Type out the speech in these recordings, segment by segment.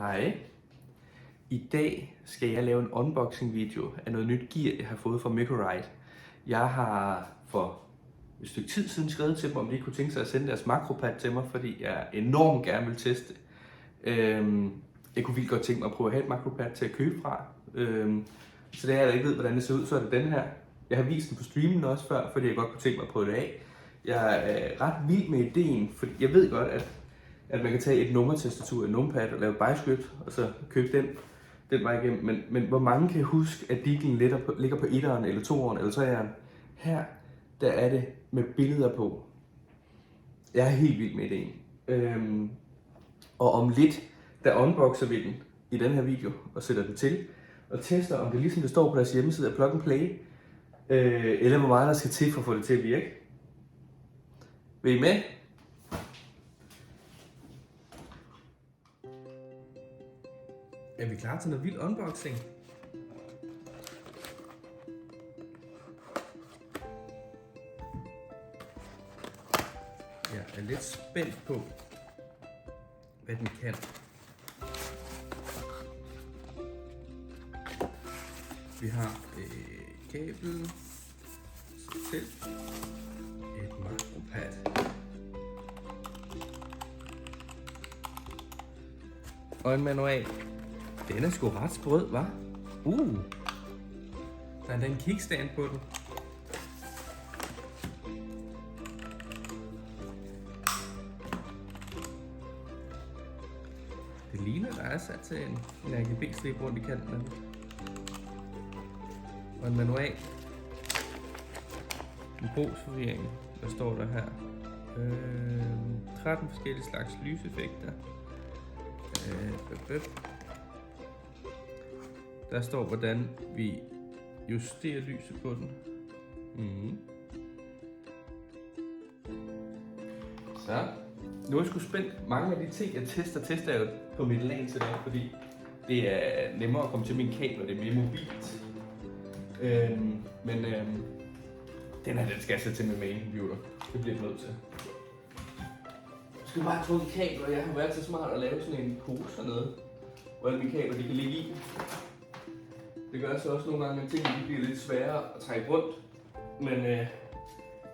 Hej. I dag skal jeg lave en unboxing video af noget nyt gear, jeg har fået fra MicroRite. Jeg har for et stykke tid siden skrevet til dem, om de kunne tænke sig at sende deres makropad til mig, fordi jeg enormt gerne vil teste. Jeg kunne vildt godt tænke mig at prøve at have et makropad til at købe fra. Så da jeg ikke ved, hvordan det ser ud, så er det den her. Jeg har vist den på streamen også før, fordi jeg godt kunne tænke mig at prøve det af. Jeg er ret vild med ideen, fordi jeg ved godt, at man kan tage et nummertastatur, et numpad og lave byscript, og så købe den vej igennem. Men hvor mange kan huske, at Deaglen ligger på 1'eren, eller 2'eren, eller 3'eren? Her, der er det med billeder på. Jeg er helt vild med ideen. Og om lidt, der unboxer vi den i den her video, og sætter den til, og tester, om det ligesom det står på deres hjemmeside, er plug and play, eller hvor meget der skal til for at få det til at virke. Vil I med? Er vi klar til noget vild unboxing? Jeg er lidt spændt på, hvad den kan. Vi har kabel, selv et makropad og en manual. Den er sgu ret sprød, hva'? Der er en kickstand på den. Det ligner, der er sat til en RGB-strip rundt i kanten. Og en manual. En brugsforvirring. Hvad står der her? 13 forskellige slags lyseffekter. Der står, hvordan vi justerer lyset på den. Så. Nu er jeg sgu spændt. Mange af de ting, jeg tester jeg jo på mit LAN til dag, fordi det er nemmere at komme til min kabel, og det er mere mobilt. Men den skal jeg sætte til min main computer. Det bliver jeg nødt til. Jeg skal bare trykke kabler, og jeg har været så smart at lave sådan en pose hernede, hvor alle mine kabler de kan ligge i. Det gør så også nogle gange, at tingene bliver lidt sværere at trække rundt. Men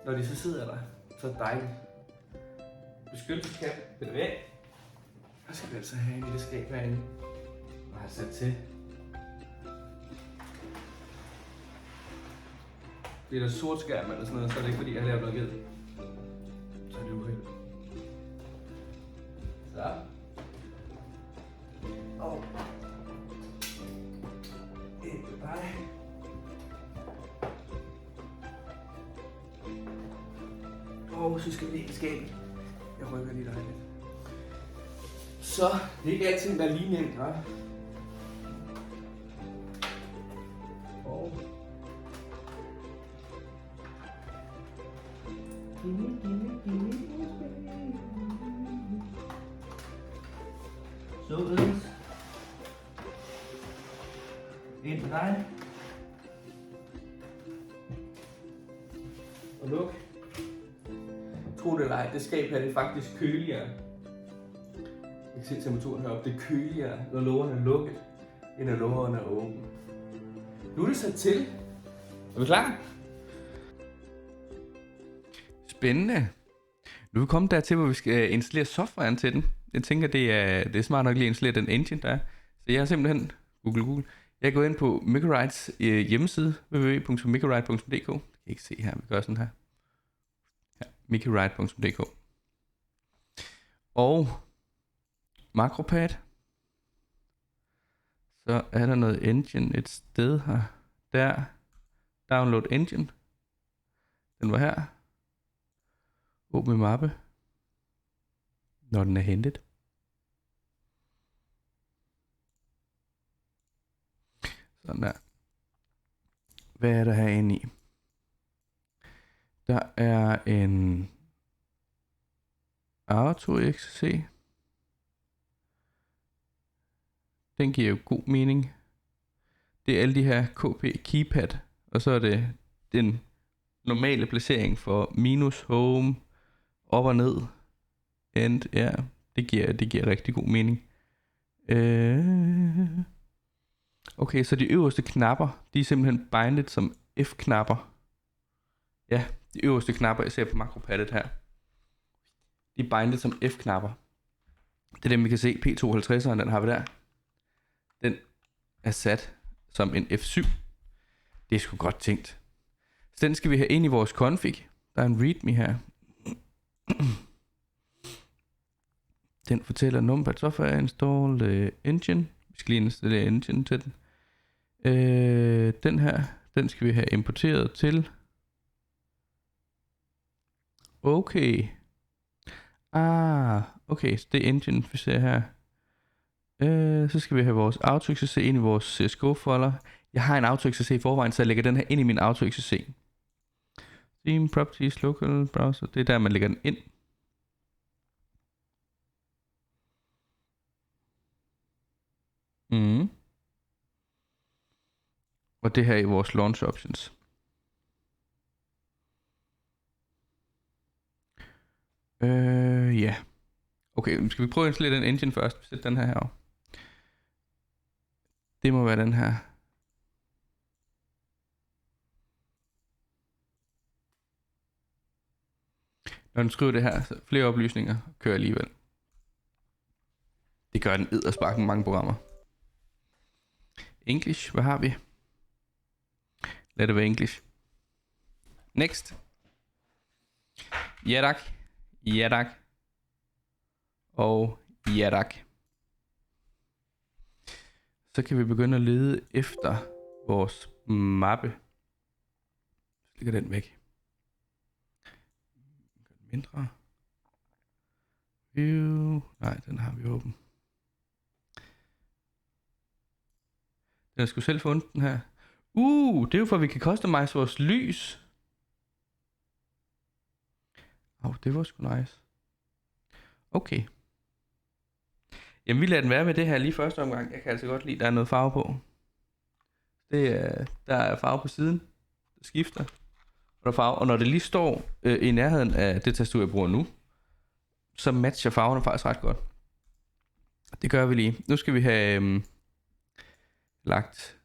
når de så sidder der, så er det dejligt. Beskyttelseskab, det er væk. Og så skal vi altså have en lille skab herinde. Og har sat til. Det er der sort skærm eller sådan noget, så er det ikke fordi, jeg har lavet noget ged. Så er det uheldigt. Så. Og ind til dig. Og så skal vi lige i skabet. Jeg rykker lige dig lidt. Så, det er ikke altid, der er lige nemt, hva'? Og således. Ind med dig. Og luk. Tro det eller ej, det skab her det er faktisk køligere. Jeg kan se temperaturen heroppe. Det er køligere, når lågerne er lukket, end når lågerne er åbne. Nu er det sat til. Er vi klar? Spændende. Nu er vi kommet dertil, hvor vi skal installere softwaren til den. Jeg tænker, det er smart nok lige at installere den engine, der er. Så jeg har simpelthen, Google. Jeg går ind på MicroRites hjemmeside, www.microrite.dk. Jeg kan ikke se her, vi gør sådan her. Ja, microrite.dk. Og makropad. Så er der noget engine et sted her. Der. Download engine. Den var her. Åbne mappe. Når den er hentet. Sådan der. Hvad er der herinde i? Der er en AutoXC. Den giver jo god mening. Det er alle de her KP keypad, og så er det den normale placering for minus, home, op og ned, end, ja, det giver rigtig god mening. Okay, så de øverste knapper, de er simpelthen bindet som F-knapper. Ja, de øverste knapper, jeg ser på makropaddet her. De er bindet som F-knapper. Det er dem, vi kan se. P52'eren, den har vi der. Den er sat som en F7. Det er sgu godt tænkt. Så den skal vi have ind i vores config. Der er en readme her. Den fortæller numpad software install engine. Vi skal lige installere engine til den. Den her, den skal vi have importeret til. Okay. Okay, så det er engine, vi ser her. Så skal vi have vores AutoXC ind i vores CSGO-folder. Jeg har en AutoXC i forvejen, så jeg lægger den her ind i min AutoXC. Theme, Properties, Local, Browser. Det er der, man lægger den ind. Og det her er i vores Launch Options. Ja. Okay, skal vi prøve at installere den engine først? Sæt den her herovre. Det må være den her. Når den skriver det her, så flere oplysninger kører alligevel. Det gør den eddersparken med mange programmer. English, hvad har vi? Lad det være English. Next. Ja tak. Ja tak. Og ja tak. Så kan vi begynde at lede efter vores mappe. Så ligger den væk. Mindre. View. Nej, den har vi åben. Den er sgu selv fundet den her. Det er jo for at vi kan customize vores lys. Det var sgu nice. Okay. Jamen vi lader den være med det her lige første omgang. Jeg kan altså godt lide, der er noget farve på. Der er farve på siden. Der skifter. Og når det lige står i nærheden af det tastatur, jeg bruger nu, så matcher farverne faktisk ret godt. Det gør vi lige. Nu skal vi have lagt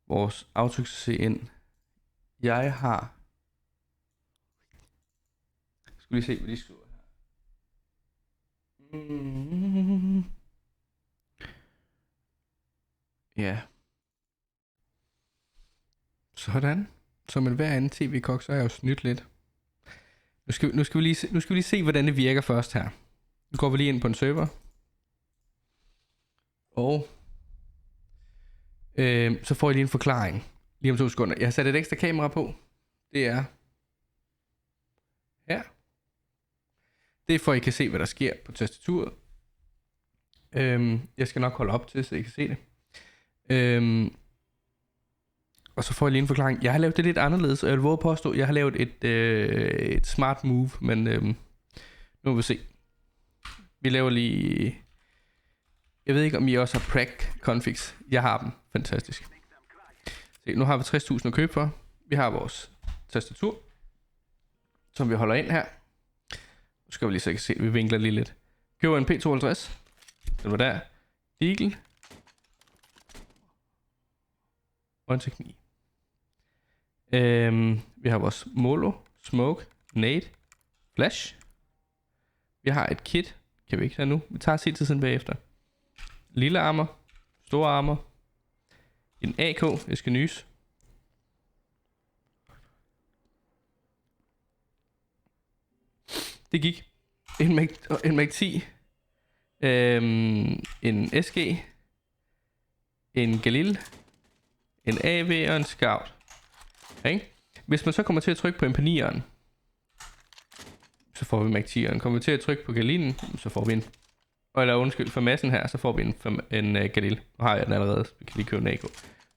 vores AutoXC ind. Jeg har... Skal vi se, hvad de skriver her. Ja. Sådan. Som en hver anden tv-kok, så er jeg jo snydt lidt. Nu skal vi lige se, hvordan det virker først her. Nu går vi lige ind på en server. Og så får I lige en forklaring. Lige om 2 sekunder. Jeg har sat et ekstra kamera på. Det er her. Det er for, at I kan se, hvad der sker på tastaturet. Jeg skal nok holde op til, så I kan se det. Og så får jeg lige en forklaring. Jeg har lavet det lidt anderledes, og jeg vil våge påstå, at jeg har lavet et smart move, men nu må vi se. Vi laver lige... Jeg ved ikke, om I også har prac configs. Jeg har dem. Fantastisk. Se, nu har vi 60.000 at købe for. Vi har vores tastatur, som vi holder ind her. Nu skal vi lige så se, vi vinkler lige lidt. Køber en P52. Den var der. Eagle. Og en teknik. Vi har vores Molo, Smoke, Nade, Flash. Vi har et kit. Kan vi ikke have nu? Vi tager set til siden bagefter. Lille armor. Stor armor. En AK. Jeg skal nys. Det gik. En Mac 10. En SG. En Galil. En AV og en Scout. Okay. Hvis man så kommer til at trykke på MP9'eren, så får vi Mac 10'eren. Kommer vi til at trykke på Galinen, så får vi en... Eller undskyld, for massen her, så får vi en Galil. Nu har jeg den allerede, så vi kan lige købe en AK.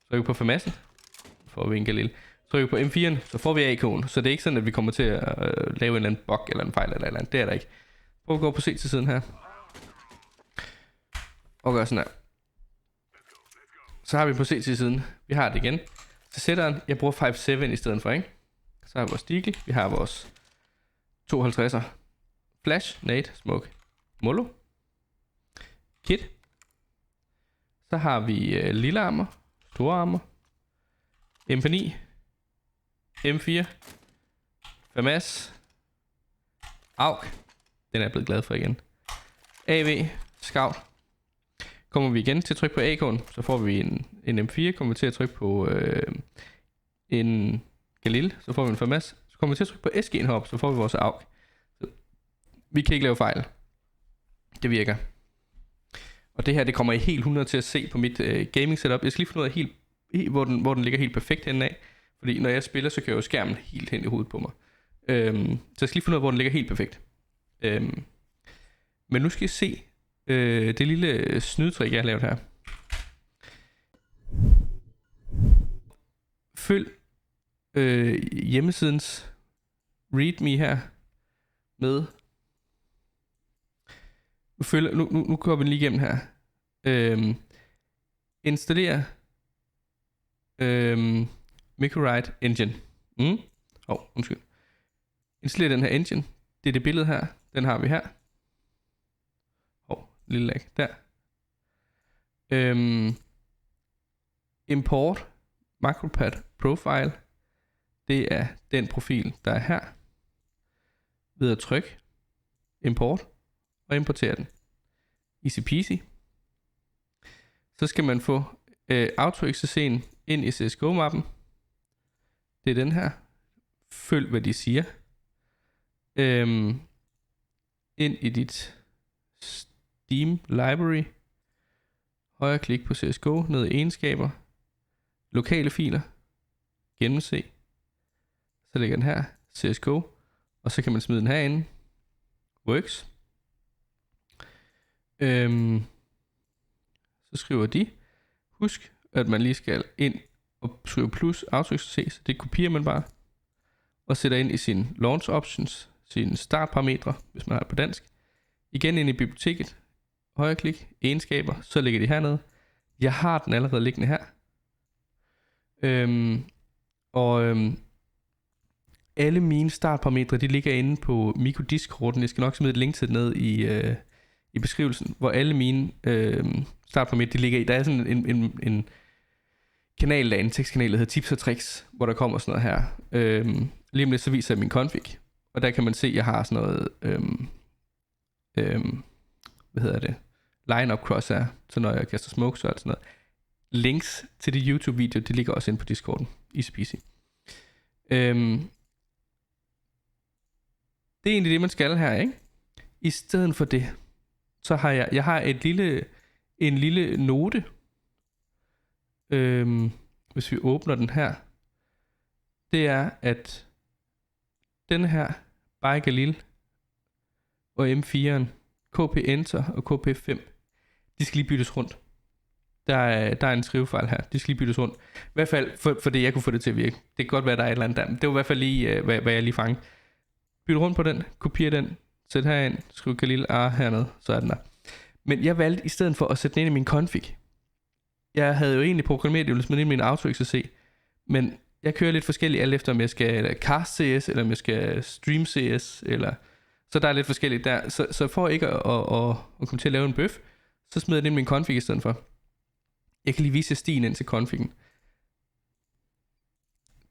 Trykker på for massen, så får vi en Galil. Trykker på M4'en, så får vi AK'en. Så det er ikke sådan, at vi kommer til at lave en eller anden bug eller en fejl eller andet. Det er der ikke. Prøv at gå på C til siden her. Og gør sådan her. Så har vi på C til siden. Vi har det igen. Så sætteren, jeg bruger 5.7 i stedet for, ikke? Så har vi vores Deagle. Vi har vores 52'er. Flash, Nade, Smoke, Molo. kit. Så har vi lille armor, store armor, MP9, M4, FAMAS, AUG, den er jeg blevet glad for igen, AV, Scout. Kommer vi igen til at trykke på AK'en, så får vi en M4, kommer vi til at trykke på en Galil, så får vi en FAMAS, så kommer vi til at trykke på SG'en heroppe, så får vi vores AUG. Så vi kan ikke lave fejl. Det virker. Og det her, det kommer I helt 100 til at se på mit gaming setup. Jeg skal lige finde ud af helt, hvor den ligger helt perfekt henne af. Fordi når jeg spiller, så kører jo skærmen helt hen i hovedet på mig. Så jeg skal lige finde ud af, hvor den ligger helt perfekt. Men nu skal I se det lille snydetrik, jeg har lavet her. Følg hjemmesidens readme her med. Nu går vi lige igennem her. Installer MicroRite Engine. Undskyld. Installer den her engine. Det er det billede her. Den har vi her. Lille lag. Der. Import MacroPad Profile. Det er den profil, der er her. Ved at trykke Import og importere den. Easy peasy. Så skal man få AutoXC'en ind i CSGO-mappen. Det er den her. Følg hvad de siger. Ind i dit Steam Library. Højre klik på CSGO. Ned i egenskaber. Lokale filer. Gennemse. Så ligger den her. CSGO. Og så kan man smide den herinde. Works. Så skriver de. Husk at man lige skal ind og skrive plus AutoXC. Så det kopierer man bare. Og sætter ind i sine launch options. Sine startparametre, hvis man har det på dansk. Igen ind i biblioteket. Højre klik. Egenskaber. Så ligger de hernede. Jeg har den allerede liggende her. Alle mine startparametre, de ligger inde på Mico-Discorden. Jeg skal nok smide et link til det ned i beskrivelsen, hvor alle mine startparametre, de ligger i. Der er sådan en kanal derinde, en tekstkanal, der hedder Tips og Tricks, hvor der kommer sådan noget her. Lige om lidt, så viser jeg min config. Og der kan man se, at jeg har sådan noget, line-up crosshair, så når jeg kaster smoke, så er det sådan noget. Links til de YouTube-videoer, de ligger også inde på Discorden. Easy peasy. Det er egentlig det, man skal her, ikke? I stedet for det, så har jeg har en lille note. Hvis vi åbner den her, det er, at den her Bay Galil og M4'en, KP Enter og KP5, de skal lige byttes rundt. Der er en skrivefejl her. De skal lige byttes rundt. I hvert fald for det, jeg kunne få det til at virke. Det kan godt være, der er et eller andet der. Men det var i hvert fald lige, hvad jeg lige fangede. Bytte rundt på den. Kopier den. Sæt herind. Skriv Galil hernede. Så er den der. Men jeg valgte i stedet for at sætte den ind i min config. Jeg havde jo egentlig programmeret, at jeg ville smide ind i min AutoXC. Men jeg kører lidt forskelligt alt efter, om jeg skal cast CS, eller om jeg skal stream CS, eller... Så der er lidt forskelligt der. Så for ikke at komme til at lave en bøf, så smider jeg den ind i min config i stedet for. Jeg kan lige vise jer stien ind til configgen.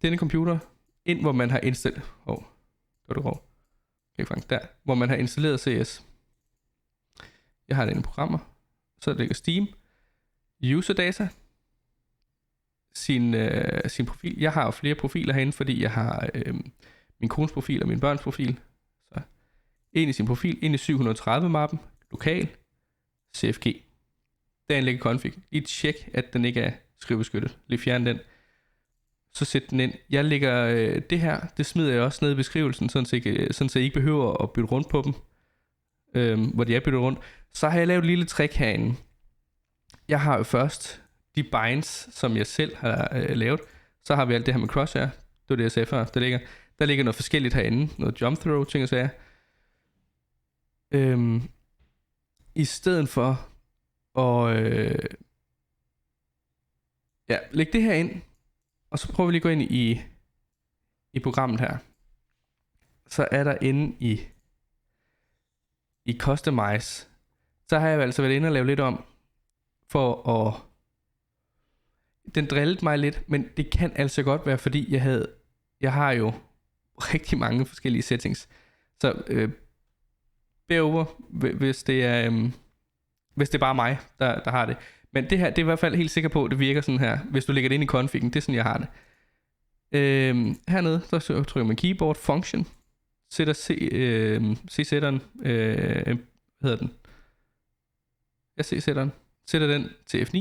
Denne computer, ind hvor man har installeret... der. Hvor man har installeret CS. Jeg har det inde i programmer. Så ligger Steam. User data. Sin profil. Jeg har flere profiler herinde, fordi jeg har min kones profil og min børns profil. Så ind i sin profil, ind i 730-mappen. Lokal. CFG. Derinde ligger config. Lige tjek, at den ikke er skrivebeskyttet. Lige fjern den. Så sæt den ind. Jeg lægger det her, det smider jeg også ned i beskrivelsen, sådan så I ikke behøver at bytte rundt på dem. Hvor de er byttet rundt. Så har jeg lavet et lille trick herinde. Jeg har jo først de binds, som jeg selv har lavet. Så har vi alt det her med crosshair. Det var det, jeg sagde før. Der ligger noget forskelligt herinde. Noget jump throw, ting og sager. I stedet for læg det her ind. Og så prøver vi lige at gå ind i programmet her. Så er der inde i Customize, så har jeg altså været inde og lave lidt om, for at... Den drillede mig lidt, men det kan altså godt være, fordi jeg har jo rigtig mange forskellige settings. Så bear over, hvis det er bare mig, der har det. Men det her, det er i hvert fald helt sikker på, at det virker sådan her, hvis du lægger det ind i config'en. Det er sådan, jeg har det. Hernede, så trykker man keyboard, function, sætter C-sætteren, hvad hedder den? Ja, C-sætteren. Sætter den til F9.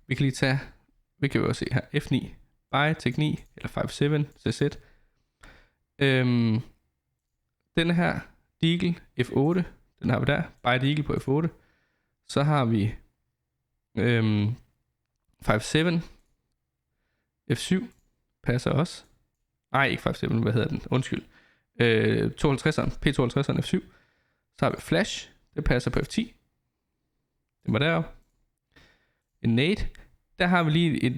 Vi kan lige tage, vi kan jo også se her, F9, by, teknik, eller 5.7, CZ. Den her Deagle F8, den har vi der, by Deagle på F8. Så har vi 5.7, F7, passer også. Nej, ikke 5.7, hvad hedder den? Undskyld. 52'eren, P52'eren F7. Så har vi Flash, det passer på F10. Den var deroppe. En nade. Der har vi lige en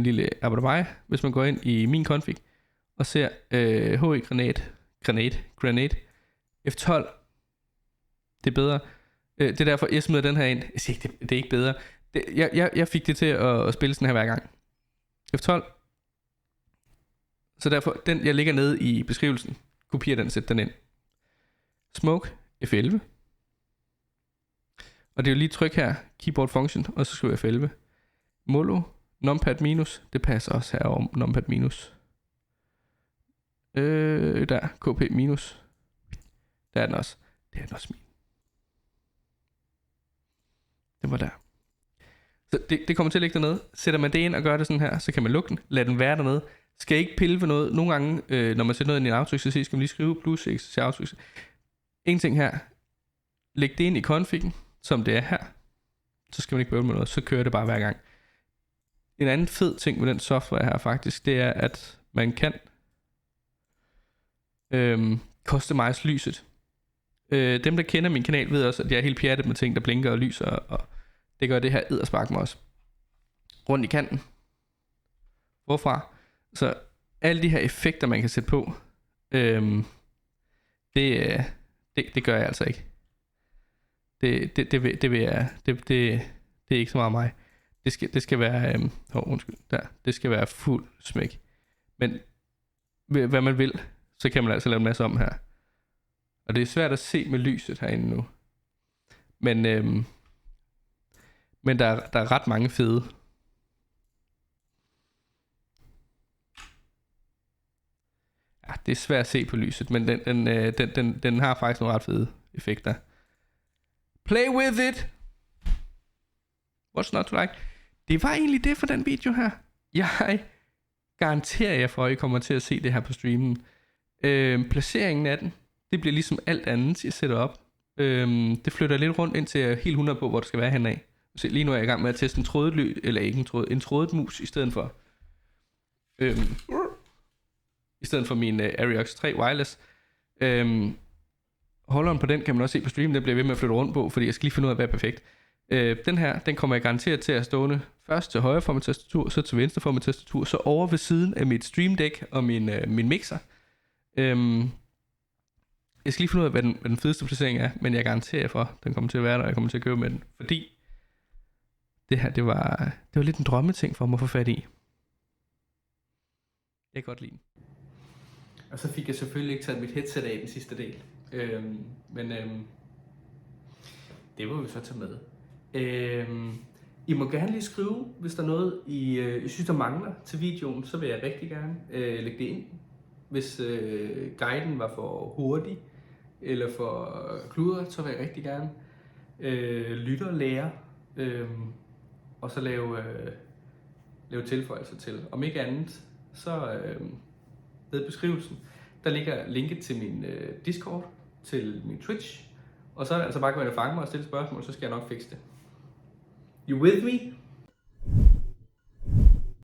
lille abonnement, hvis man går ind i min config og ser HE Granate F12. Det er bedre. Det er derfor, jeg smider den her ind. Jeg siger ikke, det er ikke bedre. Jeg fik det til at spille sådan her hver gang. F12. Så derfor, den jeg ligger nede i beskrivelsen, kopierer den og sætter den ind. Smoke F11. Og det er jo lige tryk her, keyboard function, og så skriver jeg F11. Molo, numpad minus, det passer også herover, numpad minus. Der, kp minus. Der er den også. Det er den også min. Det var der. Så det kommer til at ligge dernede. Sætter man det ind og gør det sådan her, så kan man lukke den. Lad den være dernede. Skal ikke pille ved noget. Nogle gange, når man sætter noget ind i en aftryk, så skal man lige skrive plus x til aftryk. En ting her. Læg det ind i config'en, som det er her. Så skal man ikke bøvle med noget. Så kører det bare hver gang. En anden fed ting med den software her faktisk, det er, at man kan customize lyset. Dem, der kender min kanal, ved også, at jeg er helt pjattet med ting, der blinker og lyser, og det gør det her edderspark med også. Rundt i kanten. Hvorfra? Så alle de her effekter, man kan sætte på, det gør jeg altså ikke. Det er ikke så meget mig. Det skal være, undskyld, der. Det skal være fuld smæk. Men hvad man vil, så kan man altså lave en masse om her. Og det er svært at se med lyset herinde nu. Men der er ret mange fede. Ja, det er svært at se på lyset, men den har faktisk nogle ret fede effekter. Play with it! What's not to like? Det var egentlig det for den video her. Jeg garanterer jer for, at I kommer til at se det her på streamen. Placeringen af den, det bliver ligesom alt andet, jeg sætter op. Det flytter lidt rundt, indtil jeg er helt 100 på, hvor det skal være henad. Så lige nu er jeg i gang med at teste en trådet eller ikke en trådet mus, i stedet for min Ariox 3 Wireless. Holderen på den kan man også se på streamen, den bliver ved med at flytte rundt på, fordi jeg skal lige finde ud af, hvad er perfekt. Den her, den kommer jeg garanteret til at stående først til højre for mit tastatur, så til venstre for mit tastatur, så over ved siden af mit Stream Deck og min mixer. Jeg skal lige finde ud af, hvad den fedeste placering er, men jeg garanterer for, at den kommer til at være der, og jeg kommer til at købe med den, fordi det her, det var lidt en drømmeting for mig at få fat i. Jeg kan godt lide den. Og så fik jeg selvfølgelig ikke taget mit headset af den sidste del. Men det må vi så tage med. I må gerne lige skrive, hvis der er noget, I synes, der mangler til videoen, så vil jeg rigtig gerne lægge det ind. Hvis guiden var for hurtig, eller for kludret, så vil jeg rigtig gerne lytte og lære, og så lave tilføjelser til. Om ikke andet, så ved beskrivelsen, der ligger linket til min Discord, til min Twitch, og så er det altså bare at gå ind og fange mig og stille spørgsmål, så skal jeg nok fikse det. You with me?